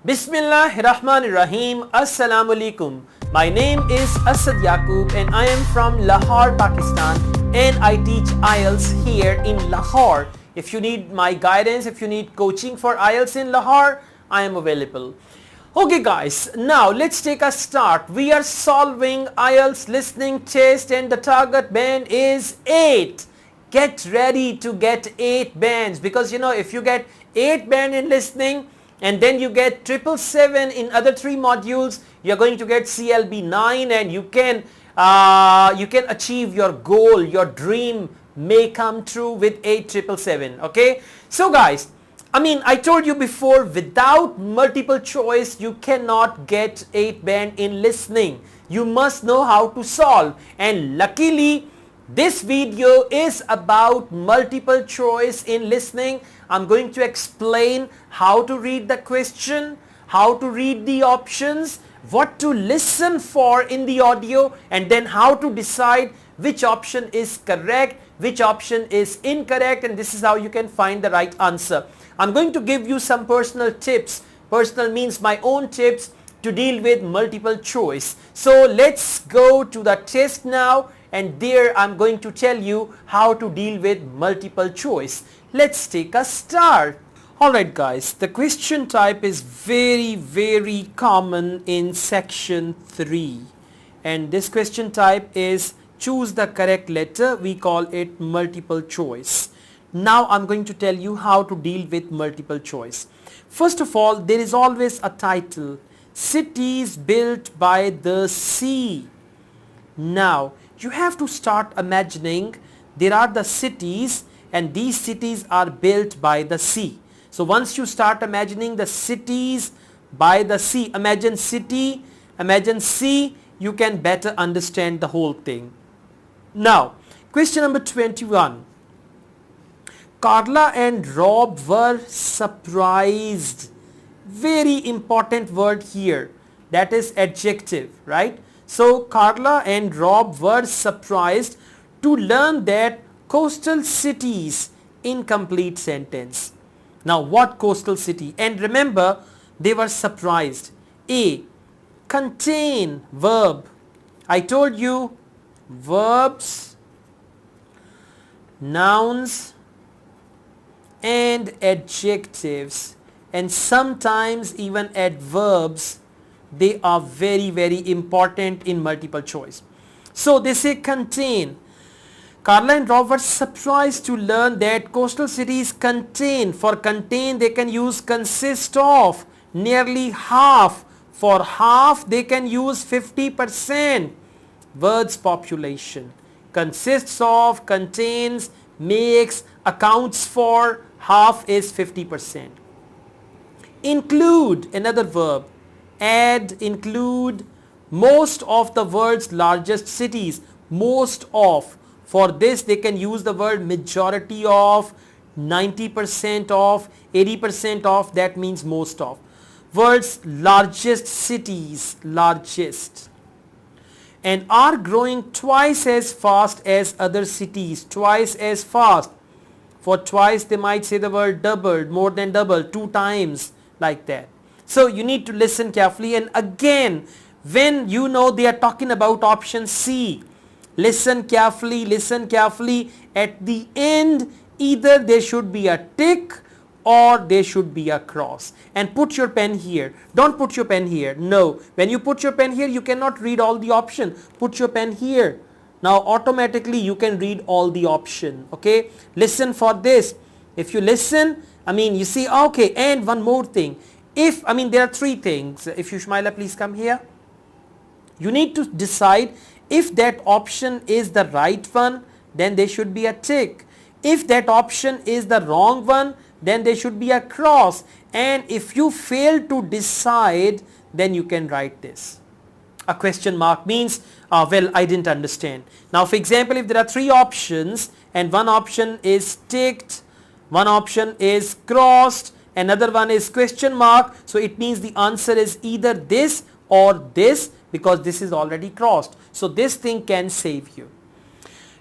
Bismillahirrahmanirrahim. Assalamu alaikum. My name is Asad Yaqub and I am from Lahore, Pakistan, and I teach IELTS here in Lahore. If you need my guidance, if you need coaching for IELTS in Lahore, I am available. Okay guys, now let's take a start. We are solving IELTS listening test and the target band is 8. Get ready to get 8 bands, because if you get 8 band in listening and then you get 777 in other 3 modules, you're going to get CLB 9 and you can achieve your goal. Your dream may come true with 8777. Okay, so guys, I told you before, without multiple choice you cannot get 8 band in listening. You must know how to solve, and luckily this video is about multiple choice in listening. I'm going to explain how to read the question, how to read the options, what to listen for in the audio, and then how to decide which option is correct, which option is incorrect, and this is how you can find the right answer. I'm going to give you some personal tips. Personal means my own tips to deal with multiple choice. So let's go to the test now, and there I'm going to tell you how to deal with multiple choice. Let's take a start. Alright guys, the question type is very common in section 3, and this question type is choose the correct letter. We call it multiple choice. Now I'm going to tell you how to deal with multiple choice. First of all, there is always a title, cities built by the sea. Now you have to start imagining there are the cities and these cities are built by the sea. So once you start imagining the cities by the sea, imagine city, imagine sea, you can better understand the whole thing. Now question number 21. Carla and Rob were surprised. Very important word here, that is adjective, right? So Carla and Rob were surprised to learn that coastal cities, incomplete sentence. Now what coastal city? And remember, they were surprised. A, contain, verb. I told you verbs, nouns and adjectives, and sometimes even adverbs, they are very important in multiple choice. So they say contain. Carla and Rob were surprised to learn that coastal cities contain. For contain they can use consist of, nearly half. For half they can use 50%. Words population. Consists of, contains, makes, accounts for, half is 50%. Include, another verb. Add, include, most of the world's largest cities, most of. For this they can use the word majority of, 90% of, 80% of, that means most of. World's largest cities, largest. And are growing twice as fast as other cities, twice as fast. For twice they might say the word doubled, more than double, 2 times, like that. So you need to listen carefully, and again when you know they are talking about option C, listen carefully. At the end either there should be a tick or there should be a cross, and put your pen here. Don't put your pen here, no. When you put your pen here you cannot read all the option. Put your pen here. Now automatically you can read all the option. Okay, listen for this. If you listen, you see, okay. And one more thing, if there are 3 things. If you, Shmaila, please come here. You need to decide if that option is the right one, then there should be a tick. If that option is the wrong one, then there should be a cross. And if you fail to decide, then you can write this. A question mark means, well, I didn't understand. Now for example, if there are 3 options and one option is ticked, one option is crossed, another one is question mark, so it means the answer is either this or this, because this is already crossed. So this thing can save you.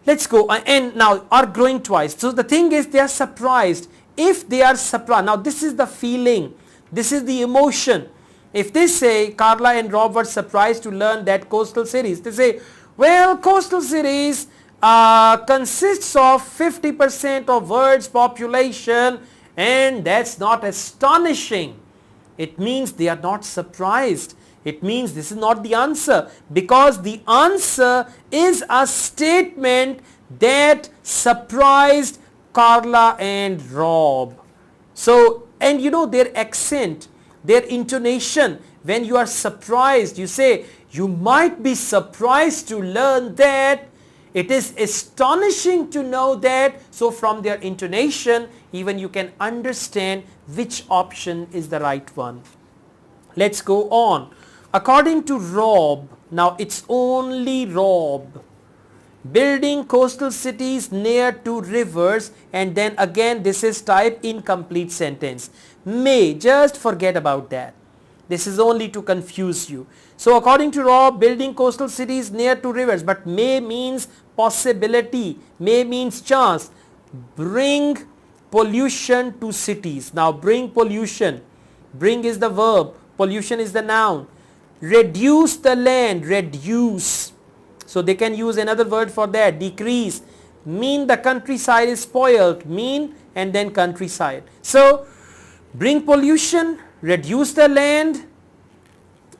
Let's go. And now are growing twice. So the thing is, they are surprised. If they are surprised, now this is the feeling. This is the emotion. If they say Carla and Rob were surprised to learn that coastal cities, they say, well, coastal cities consists of 50% of world's population, and that's not astonishing. It means they are not surprised. It means this is not the answer, because the answer is a statement that surprised Carla and Rob. So, and you know their accent, their intonation, when you are surprised, you say, you might be surprised to learn that. It is astonishing to know that. So from their intonation, even you can understand which option is the right one. Let's go on. According to Rob, now it's only Rob, building coastal cities near to rivers, and then again this is type incomplete sentence. May, just forget about that. This is only to confuse you. So according to Rob, building coastal cities near to rivers, but may means possibility, may means chance. Bring pollution to cities. Now bring pollution, bring is the verb, pollution is the noun. Reduce the land, reduce. So they can use another word for that, decrease. Mean the countryside is spoiled, mean and then countryside. So bring pollution, reduce the land,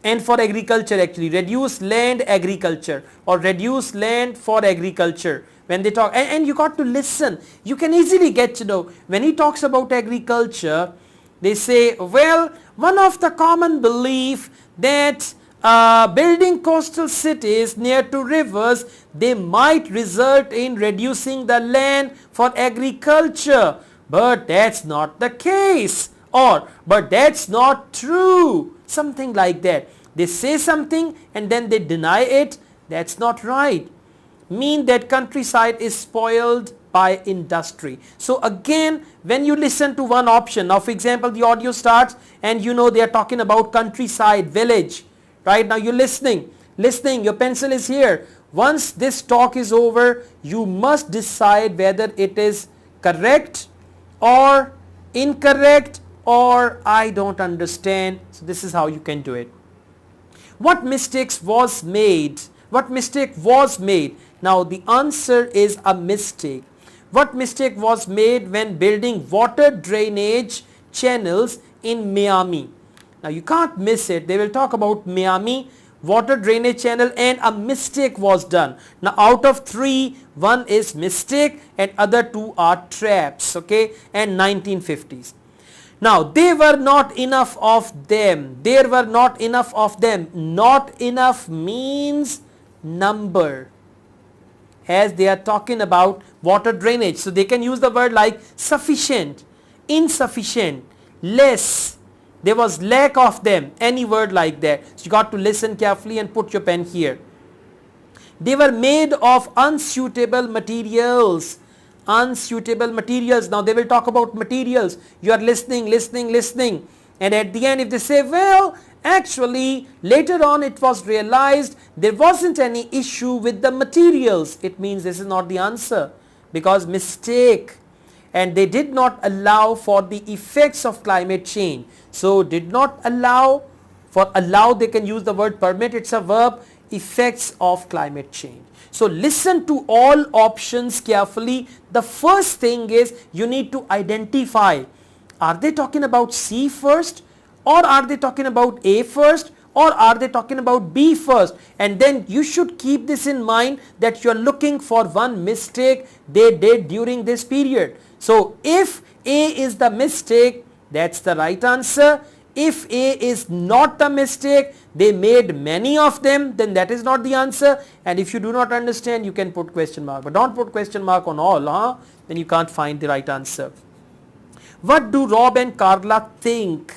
and for agriculture actually, reduce land agriculture or reduce land for agriculture. When they talk, and you got to listen, you can easily get to know, when he talks about agriculture, they say, well, one of the common belief that building coastal cities near to rivers, they might result in reducing the land for agriculture, but that's not the case, or but that's not true, something like that. They say something and then they deny it. That's not right. Mean that countryside is spoiled by industry. So again, when you listen to one option, now for example the audio starts and you know they are talking about countryside, village, right? Now you're listening, your pencil is here. Once this talk is over, you must decide whether it is correct or incorrect or I don't understand. So this is how you can do it. What mistakes was made? What mistake was made? Now the answer is a mistake. What mistake was made when building water drainage channels in Miami? Now you can't miss it. They will talk about Miami, water drainage channel, and a mistake was done. Now out of 3, 1 is mistake and other 2 are traps, okay, and 1950s. Now they were not enough of them. There were not enough of them. Not enough means number, as they are talking about water drainage. So they can use the word like sufficient, insufficient, less. There was lack of them, any word like that. So you got to listen carefully and put your pen here. They were made of unsuitable materials. Unsuitable materials. Now they will talk about materials. You are listening, and at the end if they say, well, actually later on it was realized there wasn't any issue with the materials, it means this is not the answer, because mistake, and they did not allow for the effects of climate change. So did not allow, for allow they can use the word permit, it's a verb, effects of climate change. So listen to all options carefully. The first thing is you need to identify, are they talking about C first, or are they talking about A first, or are they talking about B first? And then you should keep this in mind that you are looking for one mistake they did during this period. So if A is the mistake, that's the right answer. If A is not the mistake, they made many of them, then that is not the answer. And if you do not understand, you can put question mark, but don't put question mark on all, then you can't find the right answer. What do Rob and Carla think?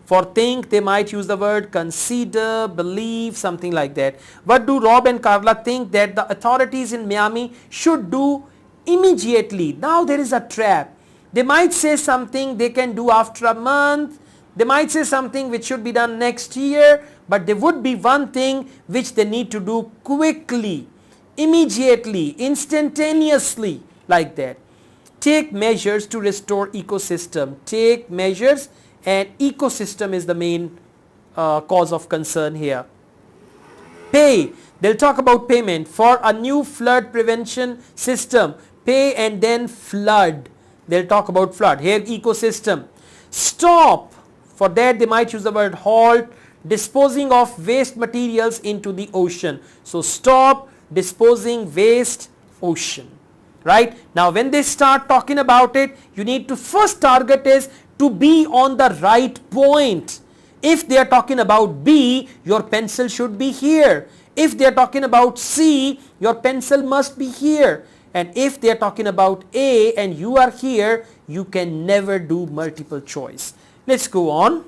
For think, they might use the word consider, believe, something like that. What do Rob and Carla think that the authorities in Miami should do immediately? Now there is a trap. They might say something they can do after a month. They might say something which should be done next year, but there would be one thing which they need to do quickly, immediately, instantaneously, like that. Take measures to restore ecosystem. Take measures and ecosystem is the main cause of concern here. Pay, they'll talk about payment for a new flood prevention system. Pay and then flood, they'll talk about flood. Here ecosystem. Stop, for that they might use the word halt, disposing of waste materials into the ocean. So stop disposing waste ocean. Right now when they start talking about it, you need to first target is to be on the right point. If they are talking about B, your pencil should be here. If they are talking about C, your pencil must be here. And if they are talking about A and you are here, you can never do multiple choice. Let's go on.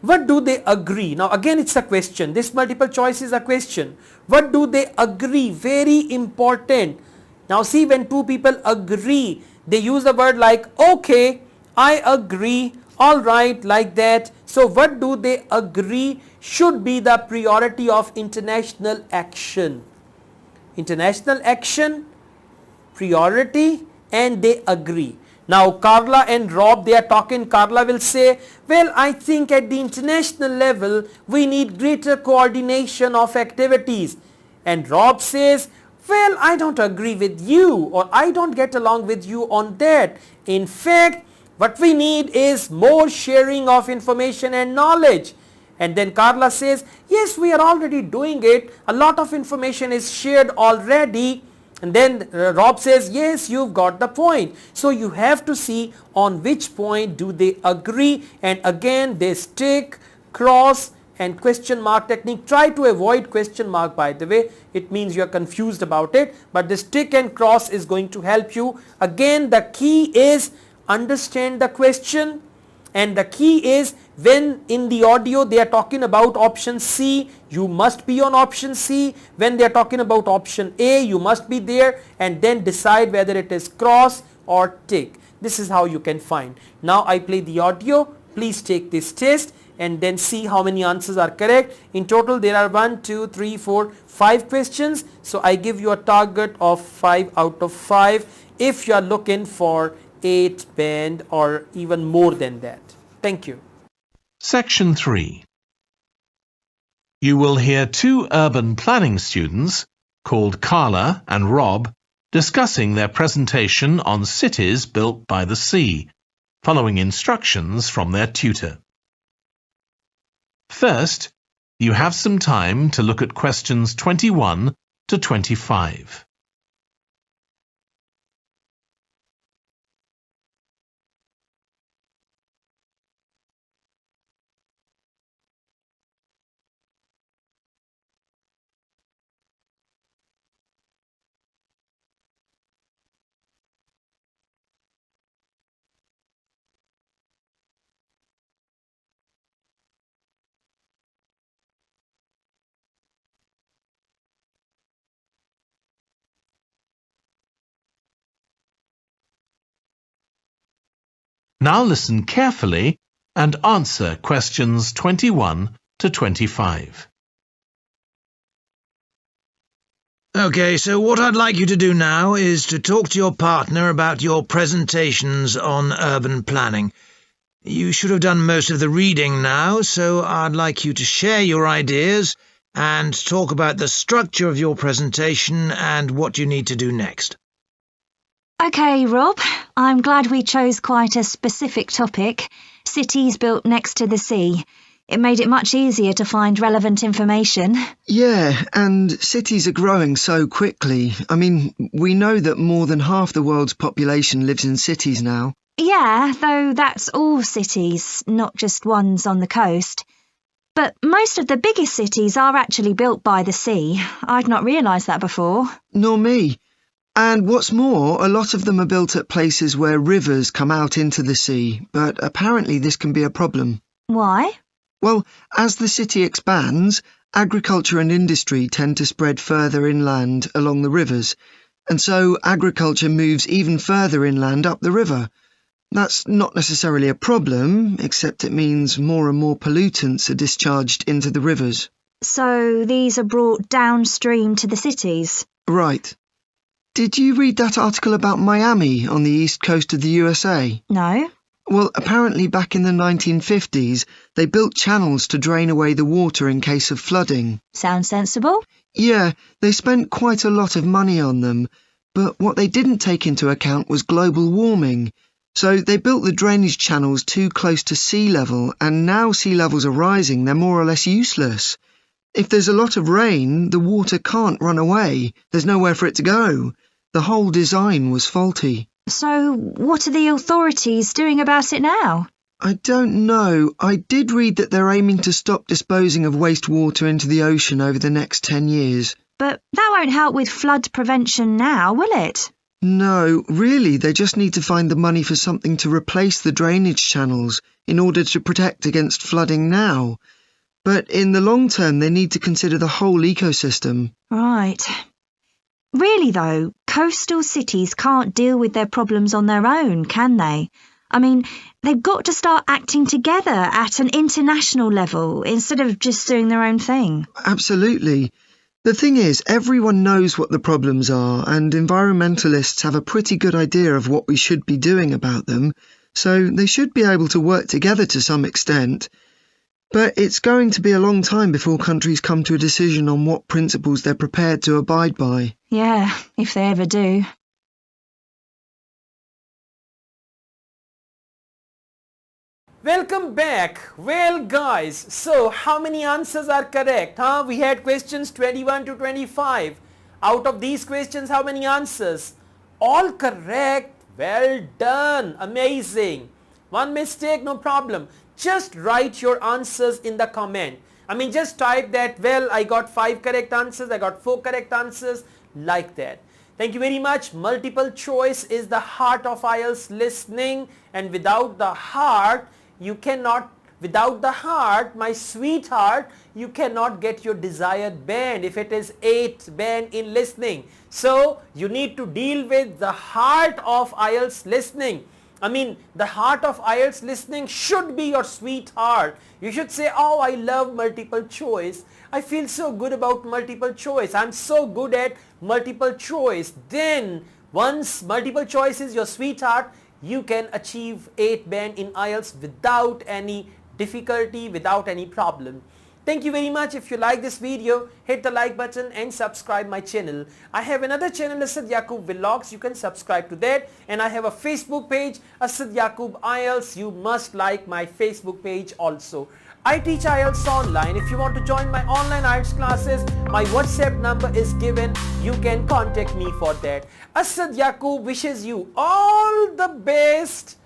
What do they agree? Now again it's a question. This multiple choice is a question. What do they agree? Very important. Now see, when two people agree, they use the word like okay, I agree, all right, like that. So what do they agree should be the priority of international action? International action, priority, and they agree. Now Carla and Rob, they are talking. Carla will say, well, I think at the international level we need greater coordination of activities. And Rob says, well, I don't agree with you, or I don't get along with you on that. In fact, what we need is more sharing of information and knowledge. And then Carla says, yes, we are already doing it. A lot of information is shared already. And then Rob says, yes, you've got the point. So you have to see on which point do they agree. And again, they stick, cross, and question mark technique. Try to avoid question mark, by the way. It means you are confused about it. But the stick and cross is going to help you. Again, the key is understand the question. And the key is when in the audio they are talking about option C, you must be on option C. When they are talking about option A, you must be there, and then decide whether it is cross or tick. This is how you can find. Now I play the audio. Please take this test and then see how many answers are correct. In total there are 1, 2, 3, 4, 5 questions. So I give you a target of 5 out of 5 if you are looking for 8 band or even more than that. Thank you. Section 3. You will hear 2 urban planning students called Carla and Rob discussing their presentation on cities built by the sea, following instructions from their tutor. First, you have some time to look at questions 21 to 25. Now listen carefully and answer questions 21 to 25. Okay, so what I'd like you to do now is to talk to your partner about your presentations on urban planning. You should have done most of the reading now, so I'd like you to share your ideas and talk about the structure of your presentation and what you need to do next. Okay, Rob, I'm glad we chose quite a specific topic, cities built next to the sea. It made it much easier to find relevant information. Yeah, and cities are growing so quickly. I mean, we know that more than half the world's population lives in cities now. Yeah, though that's all cities, not just ones on the coast. But most of the biggest cities are actually built by the sea. I'd not realised that before. Nor me. And what's more, a lot of them are built at places where rivers come out into the sea, but apparently this can be a problem. Why? Well, as the city expands, agriculture and industry tend to spread further inland along the rivers, and so agriculture moves even further inland up the river. That's not necessarily a problem, except it means more and more pollutants are discharged into the rivers. So these are brought downstream to the cities? Right. Did you read that article about Miami on the east coast of the USA? No. Well, apparently back in the 1950s, they built channels to drain away the water in case of flooding. Sounds sensible. Yeah, they spent quite a lot of money on them, but what they didn't take into account was global warming. So they built the drainage channels too close to sea level, and now sea levels are rising, they're more or less useless. If there's a lot of rain, the water can't run away. There's nowhere for it to go. The whole design was faulty. So what are the authorities doing about it now? I don't know. I did read that they're aiming to stop disposing of wastewater into the ocean over the next 10 years. But that won't help with flood prevention now, will it? No, really, they just need to find the money for something to replace the drainage channels in order to protect against flooding now. But in the long term, they need to consider the whole ecosystem. Right. Really, though, coastal cities can't deal with their problems on their own, can they? I mean, they've got to start acting together at an international level instead of just doing their own thing. Absolutely. The thing is, everyone knows what the problems are, and environmentalists have a pretty good idea of what we should be doing about them, so they should be able to work together to some extent. But it's going to be a long time before countries come to a decision on what principles they're prepared to abide by. Yeah, if they ever do. Welcome back. Well guys, so how many answers are correct? We had questions 21 to 25. Out of these questions, how many answers? All correct. Well done. Amazing. One mistake, no problem. Just write your answers in the comment. Just type that, well, I got 5 correct answers, I got 4 correct answers, like that. Thank you very much. Multiple choice is the heart of IELTS listening, and without the heart, my sweetheart, you cannot get your desired band if it is 8 band in listening. So you need to deal with the heart of IELTS listening. The heart of IELTS listening should be your sweetheart. You should say, oh, I love multiple choice. I feel so good about multiple choice. I'm so good at multiple choice. Then once multiple choice is your sweetheart, you can achieve 8 band in IELTS without any difficulty, without any problem. Thank you very much. If you like this video, hit the like button and subscribe my channel. I have another channel, Asad Yaqub Vlogs. You can subscribe to that. And I have a Facebook page, Asad Yaqub IELTS. You must like my Facebook page also. I teach IELTS online. If you want to join my online IELTS classes, my WhatsApp number is given. You can contact me for that. Asad Yaqub wishes you all the best.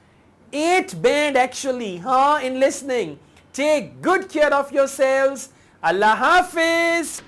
8 band actually, in listening. Take good care of yourselves. Allah Hafiz.